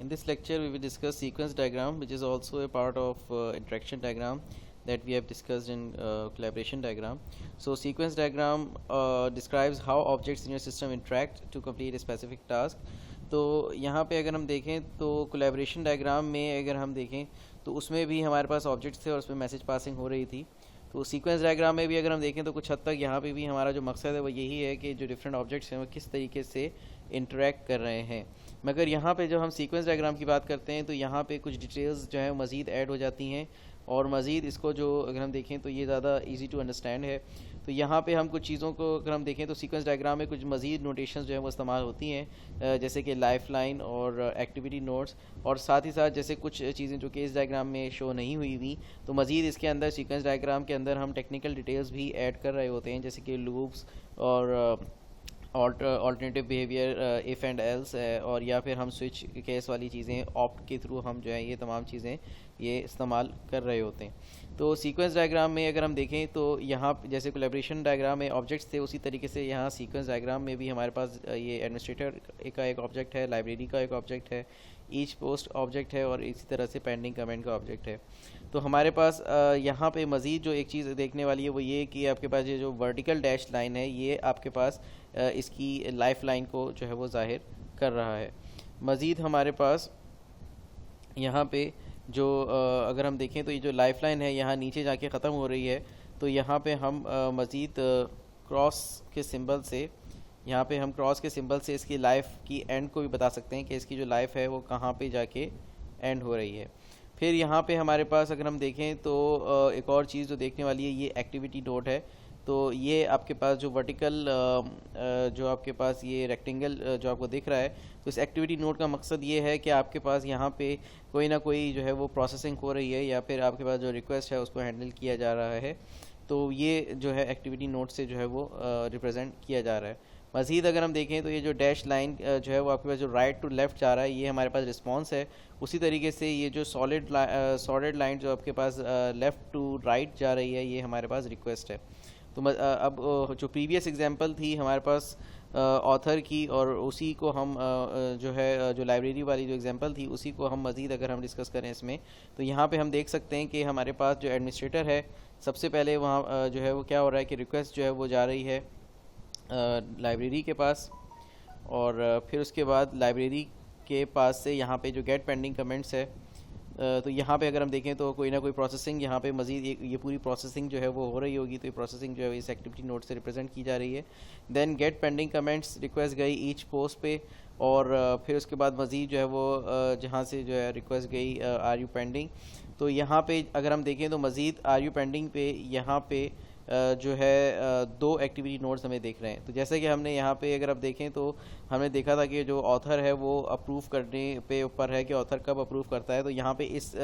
In this lecture, we will discuss sequence diagram, which is also a part of interaction diagram that we have discussed in collaboration diagram. So, sequence diagram describes how objects in your system interact to complete a specific task. تو یہاں پہ اگر ہم دیکھیں تو collaboration diagram میں اگر ہم دیکھیں تو اس میں بھی ہمارے پاس آبجیکٹس تھے اور اس میں میسج پاسنگ ہو رہی تھی. تو سیکوینس ڈائیگرام میں بھی اگر ہم دیکھیں تو کچھ حد تک یہاں پہ بھی ہمارا جو مقصد ہے وہ یہی ہے کہ جو ڈفرینٹ آبجیکٹس ہیں وہ کس طریقے سے انٹریکٹ کر رہے ہیں. مگر یہاں پہ جب ہم سیکوینس ڈائیگرام کی بات کرتے ہیں تو یہاں پہ کچھ ڈیٹیلز جو ہیں مزید ایڈ ہو جاتی ہیں اور مزید اس کو جو اگر ہم دیکھیں تو یہ زیادہ ایزی ٹو انڈرسٹینڈ ہے. تو یہاں پہ ہم کچھ چیزوں کو اگر ہم دیکھیں تو سیکوینس ڈائیگرام میں کچھ مزید نوٹیشنز جو ہیں وہ استعمال ہوتی ہیں جیسے کہ لائف لائن اور ایکٹیویٹی نوٹس, اور ساتھ ہی ساتھ جیسے کچھ چیزیں جو کہ اس ڈائیگرام میں شو نہیں ہوئی ہوئی تو مزید اس کے اندر سیکوینس ڈائیگرام کے اندر ہم ٹیکنیکل ڈیٹیلز بھی ایڈ کر رہے ہوتے ہیں جیسے کہ لوپس اور alternative behavior if and else, اور یا پھر ہم سوئچ کیس والی چیزیں آپٹ کے تھرو ہم جو ہے یہ تمام چیزیں یہ استعمال کر رہے ہوتے ہیں. تو سیکوینس ڈائیگرام میں اگر ہم دیکھیں تو یہاں جیسے کولیبریشن ڈائیگرام میں آبجیکٹس تھے اسی طریقے سے یہاں سیکوینس ڈائیگرام میں بھی ہمارے پاس یہ ایڈمنسٹریٹر کا ایک آبجیکٹ ہے, لائبریری کا ایک آبجیکٹ ہے, ایچ پوسٹ آبجیکٹ ہے اور اسی طرح سے پینڈنگ کمنٹ کا آبجیکٹ ہے. تو ہمارے پاس یہاں پہ مزید جو ایک چیز دیکھنے والی ہے وہ یہ کہ آپ کے پاس یہ جو ورٹیکل ڈیش لائن ہے یہ آپ کے پاس اس کی لائف لائن کو جو ہے وہ ظاہر کر رہا ہے. مزید ہمارے پاس یہاں پہ جو اگر ہم دیکھیں تو یہ جو لائف لائن ہے یہاں نیچے جا کے ختم ہو رہی ہے, تو یہاں پہ ہم مزید کراس کے سمبل سے یہاں پہ ہم کراس کے سمبل سے اس کی لائف کی اینڈ کو بھی بتا سکتے ہیں کہ اس کی جو لائف ہے وہ کہاں پہ جا کے اینڈ ہو رہی ہے. پھر یہاں پہ ہمارے پاس اگر ہم دیکھیں تو ایک اور چیز جو دیکھنے والی ہے یہ ایکٹیویٹی نوٹ ہے. تو یہ آپ کے پاس جو ورٹیکل جو آپ کے پاس یہ ریکٹینگل جو آپ کو دکھ رہا ہے تو اس ایکٹیویٹی نوٹ کا مقصد یہ ہے کہ آپ کے پاس یہاں پہ کوئی نہ کوئی جو ہے وہ پروسیسنگ ہو رہی ہے یا پھر آپ کے پاس جو ریکویسٹ ہے اس کو ہینڈل کیا جا رہا ہے, تو یہ جو ہے ایکٹیویٹی نوٹ سے جو ہے وہ ریپرزینٹ کیا جا رہا ہے. مزید اگر ہم دیکھیں تو یہ جو ڈیش لائن جو ہے وہ آپ کے پاس جو رائٹ ٹو لیفٹ جا رہا ہے یہ ہمارے پاس رسپانس ہے. اسی طریقے سے یہ جو سالڈ لائن جو آپ کے پاس لیفٹ ٹو رائٹ جا رہی ہے یہ ہمارے پاس ریکویسٹ ہے. تو اب جو پریویس ایگزامپل تھی ہمارے پاس آتھر کی اور اسی کو ہم جو ہے جو لائبریری والی جو ایگزامپل تھی اسی کو ہم مزید اگر ہم ڈسکس کریں اس میں تو یہاں پہ ہم دیکھ سکتے ہیں کہ ہمارے پاس جو ایڈمنسٹریٹر ہے سب سے پہلے وہاں جو ہے وہ کیا ہو رہا ہے کہ ریکویسٹ جو ہے وہ جا رہی ہے لائبریری کے پاس, اور پھر اس کے بعد لائبریری کے پاس سے یہاں پہ جو گیٹ پینڈنگ کمنٹس ہے تو یہاں پہ اگر ہم دیکھیں تو کوئی نہ کوئی پروسیسنگ یہاں پہ مزید یہ پوری پروسیسنگ جو ہے وہ ہو رہی ہوگی, تو یہ پروسیسنگ جو ہے اس ایکٹیویٹی نوٹ سے ریپرزینٹ کی جا رہی ہے. دین گیٹ پینڈنگ کمنٹس ریکویسٹ گئی ایچ پوسٹ پہ, اور پھر اس کے بعد مزید جو ہے وہ جہاں سے جو ہے ریکویسٹ گئی آر یو پینڈنگ, تو یہاں پہ اگر ہم دیکھیں تو مزید آر یو پینڈنگ پہ یہاں پہ جو ہے دو ایکٹیویٹی نوٹس ہمیں دیکھ رہے ہیں. تو جیسے کہ ہم نے یہاں پہ اگر آپ دیکھیں تو ہم نے دیکھا تھا کہ جو آتھر ہے وہ اپروو کرنے پہ اوپر ہے کہ آتھر کب اپروو کرتا ہے, تو یہاں پہ اس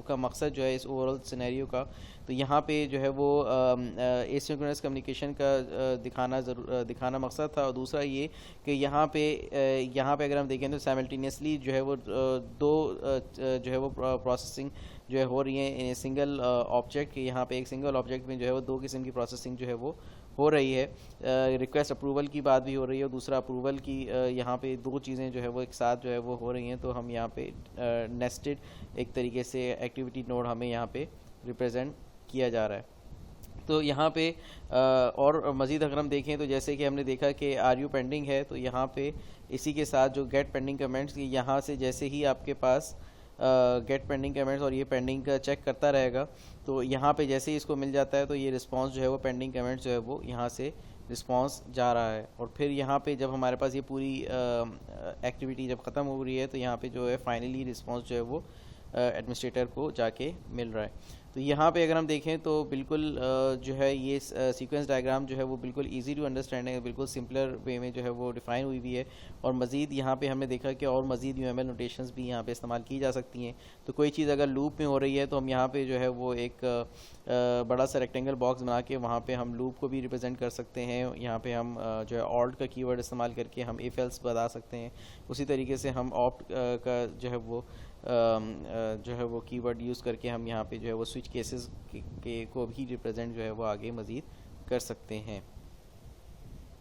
کا مقصد جو ہے اس اوور آل سینیریو کا تو یہاں پہ جو ہے وہ ایسنکرونس کمیونیکیشن کا دکھانا مقصد تھا, اور دوسرا یہ کہ یہاں پہ اگر ہم دیکھیں تو سائملٹینیسلی جو ہے وہ دو جو ہے وہ پروسیسنگ جو ہے ہو رہی ہیں ان سنگل آبجیکٹ, یہاں پہ ایک سنگل آبجیکٹ میں جو ہے وہ دو قسم کی پروسیسنگ جو ہے وہ ہو رہی ہے. ریکویسٹ اپروول کی بات بھی ہو رہی ہے اور دوسرا اپروول کی, یہاں پہ دو چیزیں جو ہے وہ ایک ساتھ جو ہے وہ ہو رہی ہیں, تو ہم یہاں پہ نیسٹڈ ایک طریقے سے ایکٹیویٹی نوڈ ہمیں یہاں پہ ریپرزینٹ کیا جا رہا ہے. تو یہاں پہ اور مزید اگر ہم دیکھیں تو جیسے کہ ہم نے دیکھا کہ آر یو پینڈنگ ہے تو یہاں پہ اسی کے ساتھ جو گیٹ پینڈنگ کمنٹس یہاں سے جیسے ہی آپ کے پاس گیٹ پینڈنگ کمنٹس اور یہ پینڈنگ کا چیک کرتا رہے گا, تو یہاں پہ جیسے ہی اس کو مل جاتا ہے تو یہ رسپانس جو ہے وہ پینڈنگ کمنٹس جو ہے وہ یہاں سے رسپانس جا رہا ہے. اور پھر یہاں پہ جب ہمارے پاس یہ پوری ایکٹیویٹی جب ختم ہو رہی ہے تو یہاں پہ جو ہے فائنلی رسپانس جو ہے وہ ایڈمنسٹریٹر کو جا کے مل رہا ہے. تو یہاں پہ اگر ہم دیکھیں تو بالکل جو ہے یہ سیکوینس ڈائیگرام جو ہے وہ بالکل ایزی ٹو انڈرسٹینڈ ہے, بالکل سمپلر وے میں جو ہے وہ ڈیفائن ہوئی بھی ہے, اور مزید یہاں پہ ہم نے دیکھا کہ اور مزید یو ایم ایل نوٹیشنز بھی یہاں پہ استعمال کی جا سکتی ہیں. تو کوئی چیز اگر لوپ میں ہو رہی ہے تو ہم یہاں پہ جو ہے وہ ایک بڑا سا ریکٹینگل باکس بنا کے وہاں پہ ہم لوپ کو بھی ریپرزینٹ کر سکتے ہیں. یہاں پہ ہم جو ہے آلٹ کا کی ورڈ استعمال کر کے ہم ایف ایلس بتا سکتے ہیں. اسی طریقے سے ہم آپٹ کا جو ہے وہ کی ورڈ یوز کر کے ہم یہاں پہ جو ہے وہ سوئچ کیسز کو بھی ریپرزینٹ جو ہے وہ آگے مزید کر سکتے ہیں.